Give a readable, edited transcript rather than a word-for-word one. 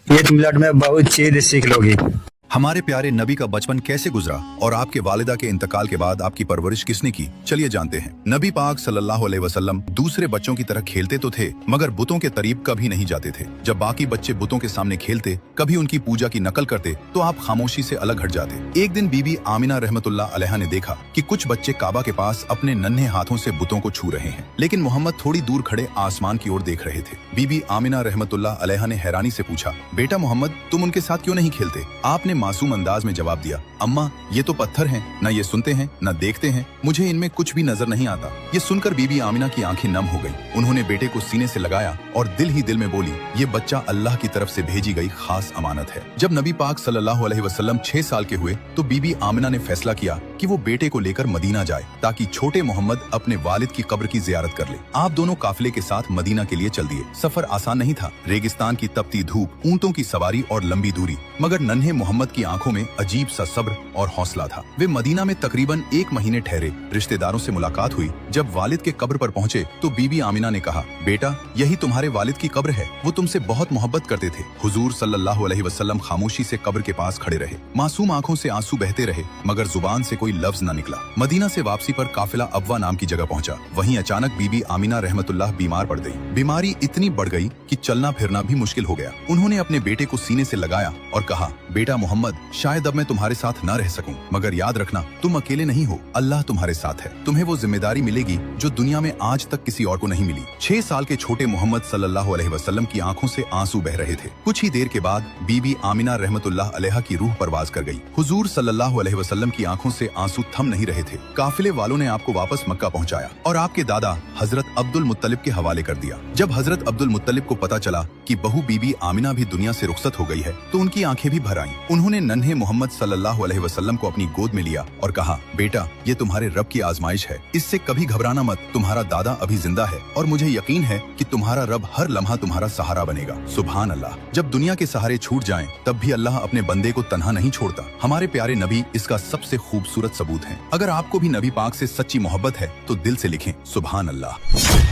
ये तुम मिलट में बहुत चीज सीख लोगी। हमारे प्यारे नबी का बचपन कैसे गुजरा और आपके वालिदा के इंतकाल के बाद आपकी परवरिश किसने की, चलिए जानते हैं। नबी पाक सल्लल्लाहु अलैहि वसल्लम दूसरे बच्चों की तरह खेलते तो थे मगर बुतों के करीब कभी नहीं जाते थे। जब बाकी बच्चे बुतों के सामने खेलते, कभी उनकी पूजा की नकल करते तो आप खामोशी से अलग हट जाते। एक दिन बीबी आमिना रहमतुल्लाह अलैहा ने देखा कि कुछ बच्चे काबा के पास अपने नन्हे हाथों से बुतों को छू रहे हैं, लेकिन मोहम्मद थोड़ी दूर खड़े आसमान की ओर देख रहे थे। बीबी आमिना रहमतुल्लाह अलैहा ने हैरानी से पूछा, बेटा मोहम्मद, तुम उनके साथ क्यों नहीं खेलते? आपने मासूम अंदाज में जवाब दिया, अम्मा ये तो पत्थर हैं, न ये सुनते हैं न देखते हैं, मुझे इनमें कुछ भी नजर नहीं आता। ये सुनकर बीबी आमिना की आंखें नम हो गई। उन्होंने बेटे को सीने से लगाया और दिल ही दिल में बोली, ये बच्चा अल्लाह की तरफ से भेजी गई खास अमानत है। जब नबी पाक सल्लल्लाहु अलैहि वसल्लम 6 साल के हुए तो बीबी आमिना ने फैसला किया कि वो बेटे को लेकर मदीना जाए ताकि छोटे मोहम्मद अपने वालिद की कब्र की जियारत कर ले। आप दोनों काफिले के साथ मदीना के लिए चल दिए। सफर आसान नहीं था, रेगिस्तान की तपती धूप, ऊंटों की सवारी और लंबी दूरी, मगर नन्हे मोहम्मद की आंखों में अजीब सा सब्र और हौसला था। वे मदीना में तकरीबन 1 महीने ठहरे। रिश्तेदारों से मुलाकात हुई। जब वालिद के कब्र पर पहुंचे तो बीबी आमिना ने कहा, बेटा यही तुम्हारे वालिद की कब्र है, वो तुमसे बहुत मोहब्बत करते थे। हुजूर सल्लल्लाहु अलैहि वसल्लम खामोशी से कब्र के पास खड़े रहे। मासूम आंखों से आंसू बहते रहे मगर जुबान से कोई लफ्ज न निकला। मदीना से वापसी पर काफिला अब्वा नाम की जगह पहुंचा। वहीं अचानक बीबी आमिना रहमतुल्लाह बीमार पड़ गई। बीमारी इतनी बढ़ गई कि चलना फिरना भी मुश्किल हो गया। उन्होंने अपने बेटे को सीने से लगाया और कहा, बेटा मोहम्मद, शायद अब मैं तुम्हारे साथ न रह सकूं, मगर याद रखना तुम अकेले नहीं हो, अल्लाह तुम्हारे साथ है। तुम्हें वो जिम्मेदारी मिलेगी जो दुनिया में आज तक किसी और को नहीं मिली। 6 साल के छोटे मोहम्मद सल्लल्लाहु अलैहि वसल्लम की आंखों से आंसू बह रहे थे। कुछ ही देर के बाद बीबी आमिना रहमतुल्लाह अलैहा की रूह परवाज कर गई। हुजूर सल्लल्लाहु अलैहि वसल्लम की आंखों से आंसू थम नहीं रहे थे। काफिले वालों ने आपको वापस मक्का पहुंचाया और आपके दादा हजरत अब्दुल मुत्तलिब के हवाले कर दिया। जब हजरत अब्दुल मुत्तलिब को पता चला कि बहू बीबी आमिना भी दुनिया से रुखसत हो गई है तो उनकी आंखें भी भर आईं। उन्होंने नन्हे मोहम्मद सल्लल्लाहु अलैहि वसल्लम को अपनी गोद में लिया और कहा, बेटा ये तुम्हारे रब की आजमाइश है, इससे कभी घबराना मत। तुम्हारा दादा अभी जिंदा है और मुझे यकीन है कि तुम्हारा रब हर लम्हा तुम्हारा सहारा बनेगा। सुभान अल्लाह। जब दुनिया के सहारे छूट जाएं तब भी अल्लाह अपने बंदे को तन्हा नहीं छोड़ता। हमारे प्यारे नबी इसका सबसे खूबसूरत सबूत हैं। अगर आपको भी नबी पाक से सच्ची मोहब्बत है तो दिल से लिखें, सुभान अल्लाह।